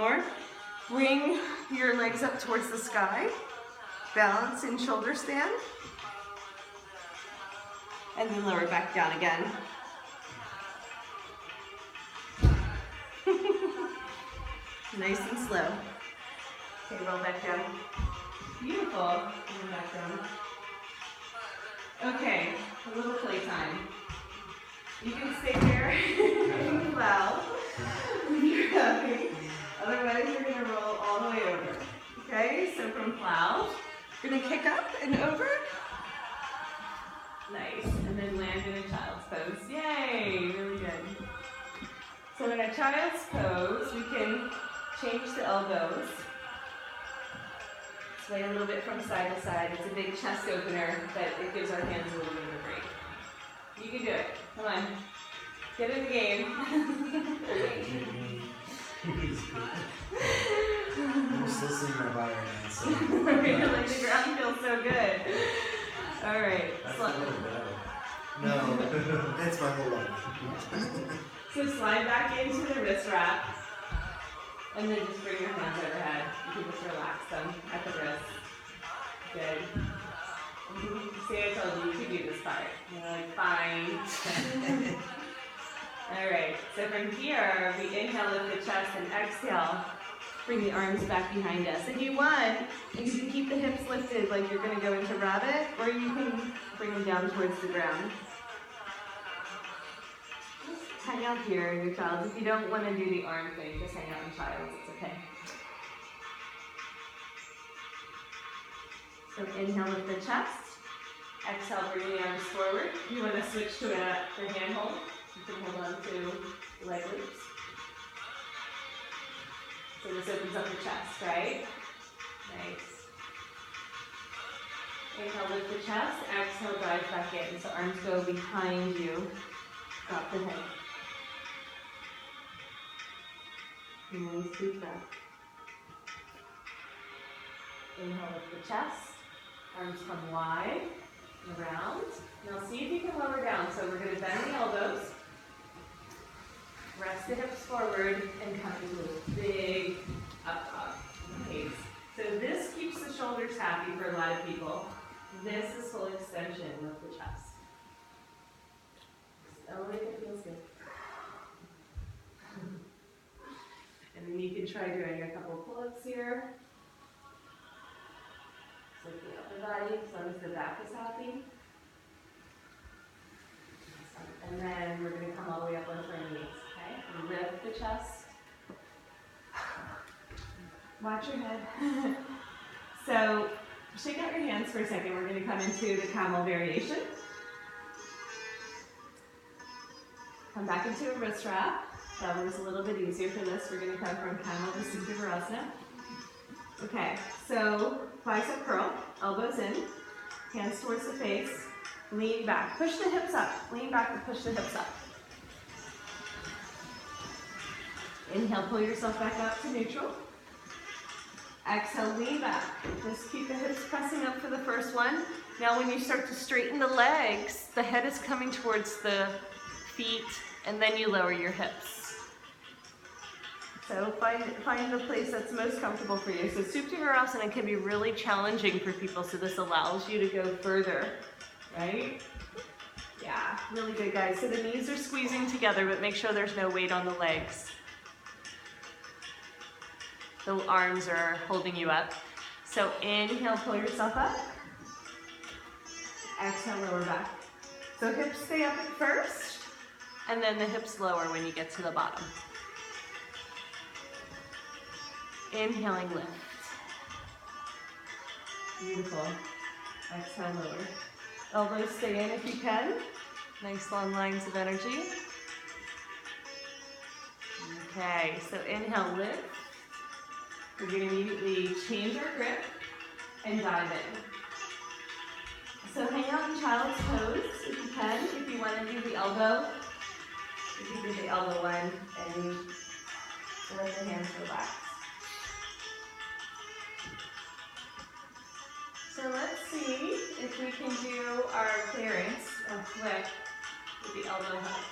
More. Bring your legs up towards the sky. Balance in shoulder stand. And then lower back down again. Nice and slow. Okay, roll back down. Beautiful. Roll back down. Okay, a little playtime. You can stay there and plow when you're happy. Otherwise, you're going to roll all the way over. Okay, so from plow, you're going to kick up and over. Nice. And then land in a child's pose. Yay! Really good. So in a child's pose, we can change the elbows. Sway a little bit from side to side. It's a big chest opener, but it gives our hands a little bit of a break. You can do it. Come on. Get in the game. I'm still seeing my body right now, so. Like the ground feels so good. All right. That's a little better. No, that's my whole life. So slide back into the wrist wrap. And then just bring your hands overhead. You can just relax them at the wrist. Good. See, I told you, you could do this part. You're like, fine. All right, so from here, we inhale, lift the chest, and exhale. Bring the arms back behind us. If you want, you can keep the hips lifted like you're going to go into rabbit, or you can bring them down towards the ground. Just hang out here in your child's. If you don't want to do the arm thing, just hang out in child's. It's okay. So inhale, lift the chest. Exhale, bring the arms forward. You want to switch to a hand hold. You can hold on to the leg loops. So this opens up the chest, right? Nice. Inhale, lift the chest. Exhale, drive back in. So arms go behind you. Drop the head. And then scoop back. Inhale, lift the chest. Arms come wide. Around. Now see if you can lower down. So we're going to bend the elbows. Rest the hips forward and come into a big up dog. Okay. So this keeps the shoulders happy for a lot of people. This is full extension of the chest. Elevate it, feels good. And then you can try doing a couple pull-ups here. So the upper body, as long as the back is happy. And then we're going to come all the way up onto our knees. Okay? And lift the chest. Watch your head. So shake out your hands for a second. We're going to come into the camel variation. Come back into a wrist wrap. That one's a little bit easier for this. We're going to come from camel to Supta Virasana. Okay, so bicep curl, elbows in, hands towards the face, lean back. Push the hips up. Lean back and push the hips up. Inhale, pull yourself back up to neutral. Exhale, lean back. Just keep the hips pressing up for the first one. Now when you start to straighten the legs, the head is coming towards the feet, and then you lower your hips. So find the place that's most comfortable for you. So Supta Virasana can be really challenging for people, so this allows you to go further, right? Yeah, really good, guys. So the knees are squeezing together, but make sure there's no weight on the legs. The arms are holding you up. So inhale, pull yourself up. Exhale, lower back. So hips stay up at first, and then the hips lower when you get to the bottom. Inhaling, lift. Beautiful. Exhale, lower. Elbows stay in if you can. Nice long lines of energy. Okay, so inhale, lift. We're going to immediately change our grip and dive in. So hang out in child's pose if you can. If you want to do the elbow, you can do the elbow one and let the hands relax. So let's see if we can do our clearance or flip with the elbow hook.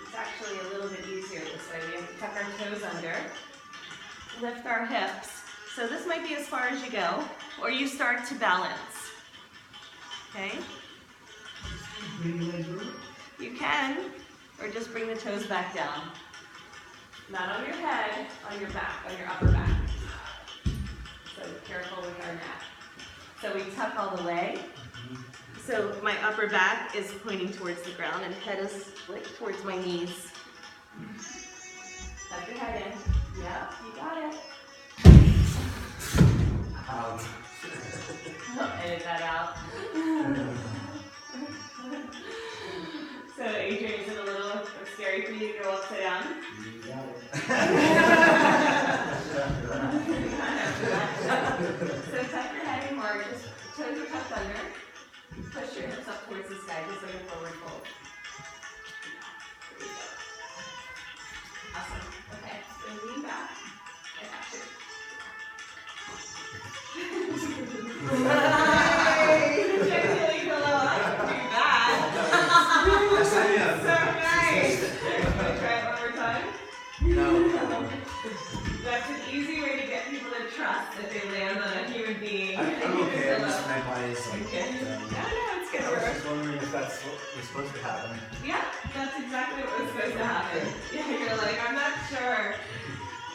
It's actually a little bit easier this way. We have to tuck our toes under. lift our hips. So this might be as far as you go, or you start to balance. Okay? You can, or just bring the toes back down. Not on your head, on your back, on your upper back. So careful with our neck. So we tuck all the way. So my upper back is pointing towards the ground and head is like towards my knees. Tuck your head in. Yep, you got it. Out. I'll edit that out. So Adrian, is it a little scary for you to go upside down? You got it. So tuck your head in more, just toes are tucked under. Push your hips up towards the sky, just like a forward fold. There you go. Awesome. Okay, so lean back. I got you. Technically go up. Do that. So nice. Try it one more time. No. That's an easy way to get people to trust that they land on a human being. I'm okay. I'm just my body is like. Okay. No, it's I gonna was work. just wondering if that's what was supposed to happen. Yeah, that's exactly what was supposed to happen. Yeah, you're like, I'm not sure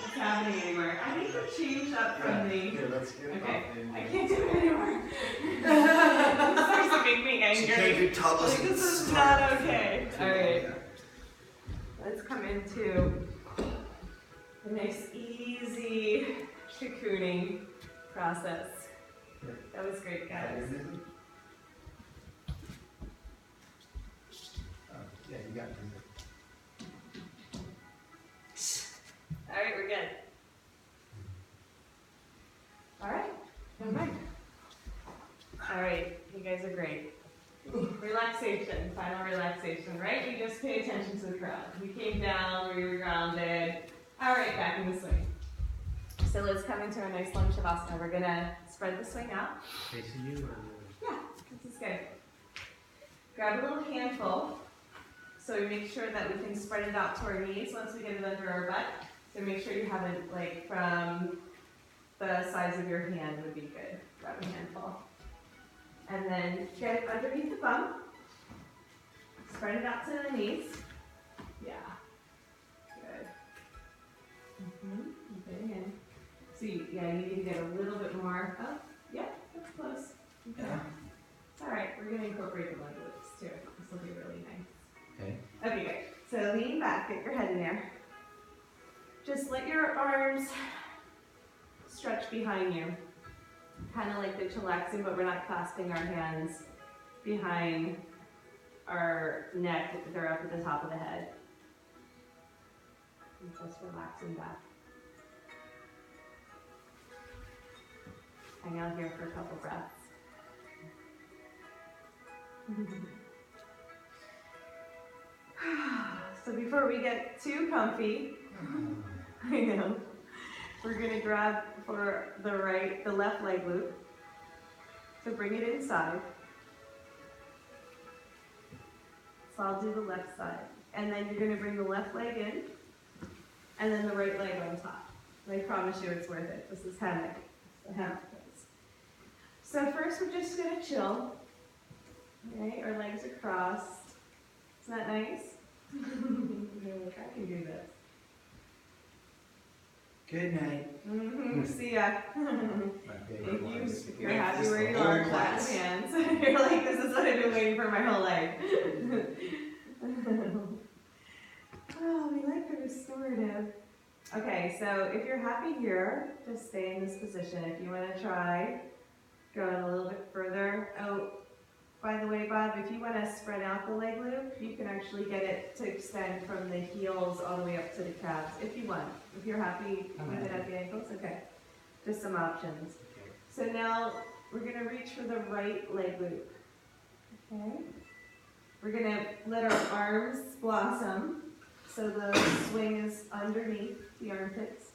what's happening anymore. I need to change up from the. Yeah, that's good. Okay, I can't do it anymore. It starts to make me She can't angry. do topless. Like, this is not okay. Alright, let's come into a nice, easy cocooning process. That was great, guys. Yeah, you got it. Alright, we're good. Alright, never mind. Alright, you guys are great. Relaxation, final relaxation, right? We just pay attention to the crowd. We came down, we were grounded. Alright, back in the swing. So let's come into a nice lunge shavasana. We're gonna spread the swing out. Facing you or Yeah, this is good. Grab a little handful. So we make sure that we can spread it out to our knees once we get it under our butt. So make sure you have it like from the size of your hand would be good. Grab a handful. And then get it underneath the bum. Spread it out to the knees. Yeah. Good. Keep it in. So you need to get a little bit more. Oh, yeah, that's close. Okay. Yeah. It's alright, we're going to incorporate the leg loops too. This will be really nice. Okay. Okay, good. So lean back, get your head in there. Just let your arms stretch behind you. Kind of like the chillaxing, but we're not clasping our hands behind our neck. They're up at the top of the head. And just relaxing back. Hang out here for a couple breaths. So before we get too comfy, I know, we're gonna grab for the left leg loop. So bring it inside. So I'll do the left side. And then you're gonna bring the left leg in, and then the right leg on top. And I promise you it's worth it. This is hammock. It's the hammock pose. So first we're just gonna chill. Okay, our legs are crossed. Isn't that nice? You're like, I can do this. Good night. See ya. my favorite one. If you're happy where you are, clap your hands. You're like, this is what I've been waiting for my whole life. Oh, we like the restorative. Okay, so if you're happy here, just stay in this position. If you want to try going a little bit further. Oh, by the way, Bob, if you want to spread out the leg loop, you can actually get it to extend from the heels all the way up to the calves, if you want. If you're happy with it at the ankles, okay. Just some options. So now we're going to reach for the right leg loop. Okay. We're going to let our arms blossom. So the swing is underneath the armpits.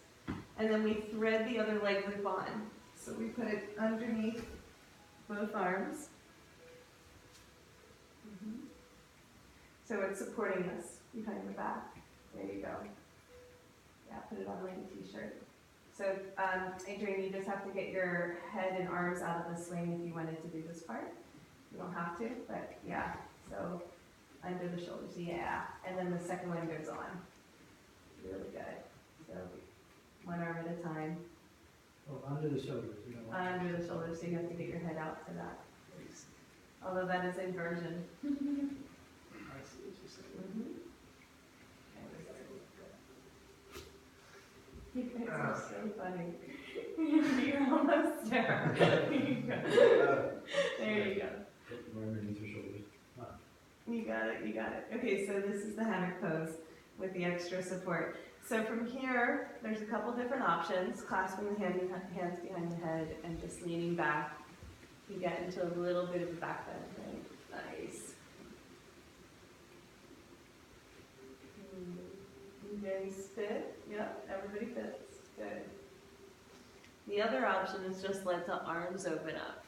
And then we thread the other leg loop on. So we put it underneath both arms. So it's supporting us behind the back. There you go. Yeah, put it on like a t-shirt. So, Adrian, you just have to get your head and arms out of the swing if you wanted to do this part. You don't have to, but yeah, so under the shoulders, yeah. And then the second one goes on. Really good. So one arm at a time. Oh, under the shoulders, you know what? Under the shoulders, so you have to get your head out for that. Although that is inversion. I see what you're saying. You guys are so funny. You're almost there. There you go. There you go. Right underneath your shoulders. You got it, you got it. Okay, so this is the hammock pose with the extra support. So from here, there's a couple different options, clasping the hands behind the head and just leaning back. You get into a little bit of a back bend, right? Nice. You guys fit? Yep, everybody fits. Good. The other option is just let the arms open up.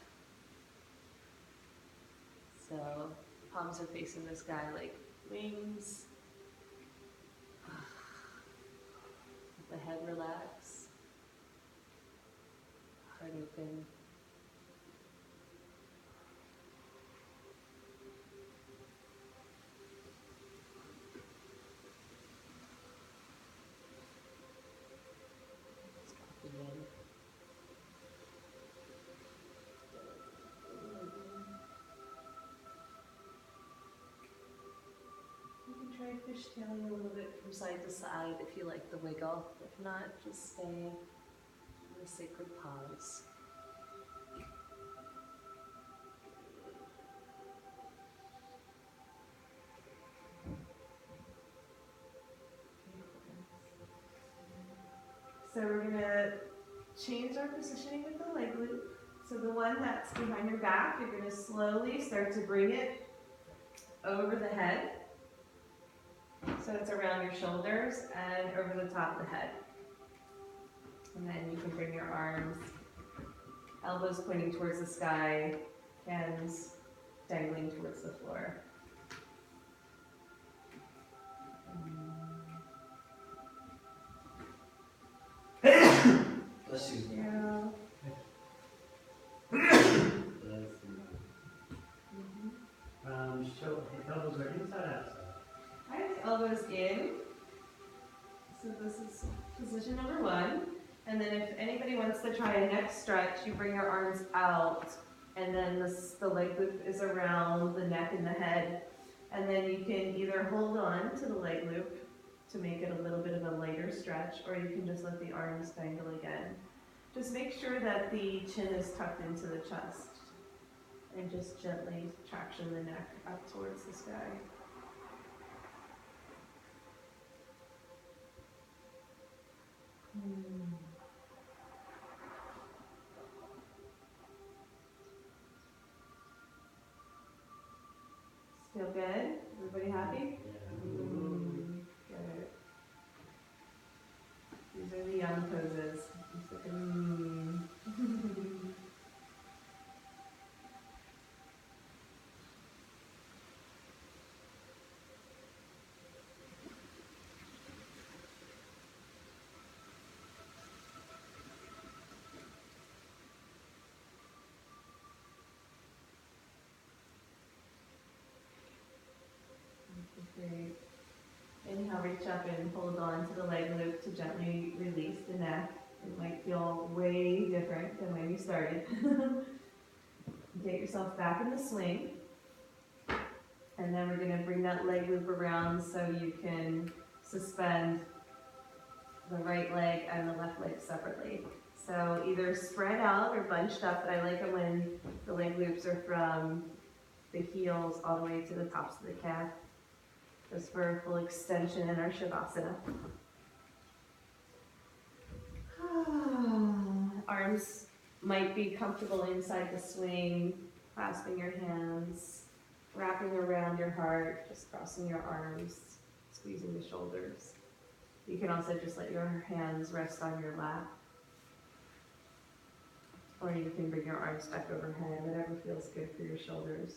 So palms are facing the sky like wings. Let the head relax. Heart open. Try fishtailing a little bit from side to side if you like the wiggle. If not, just stay in the sacred pause. So we're going to change our positioning with the leg loop. So the one that's behind your back, you're going to slowly start to bring it over the head. So it's around your shoulders and over the top of the head. And then you can bring your arms, elbows pointing towards the sky, hands dangling towards the floor. Bless you. Yeah. So elbows are inside, outside. Alright, elbows in. So this is position number one. And then if anybody wants to try a neck stretch, you bring your arms out, and then the leg loop is around the neck and the head. And then you can either hold on to the leg loop to make it a little bit of a lighter stretch, or you can just let the arms dangle again. Just make sure that the chin is tucked into the chest, and just gently traction the neck up towards the sky. Still good? Everybody happy? Good. These are the young poses. Just like, Great. Inhale, reach up and hold on to the leg loop to gently release the neck. It might feel way different than when you started. Get yourself back in the swing. And then we're going to bring that leg loop around so you can suspend the right leg and the left leg separately. So either spread out or bunched up, but I like it when the leg loops are from the heels all the way to the tops of the calf. Just for a full extension in our Shavasana. Arms might be comfortable inside the swing, clasping your hands, wrapping around your heart, just crossing your arms, squeezing the shoulders. You can also just let your hands rest on your lap. Or you can bring your arms back overhead, whatever feels good for your shoulders.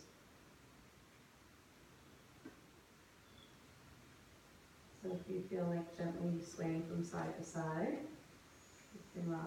So if you feel like gently swaying from side to side, Doing well.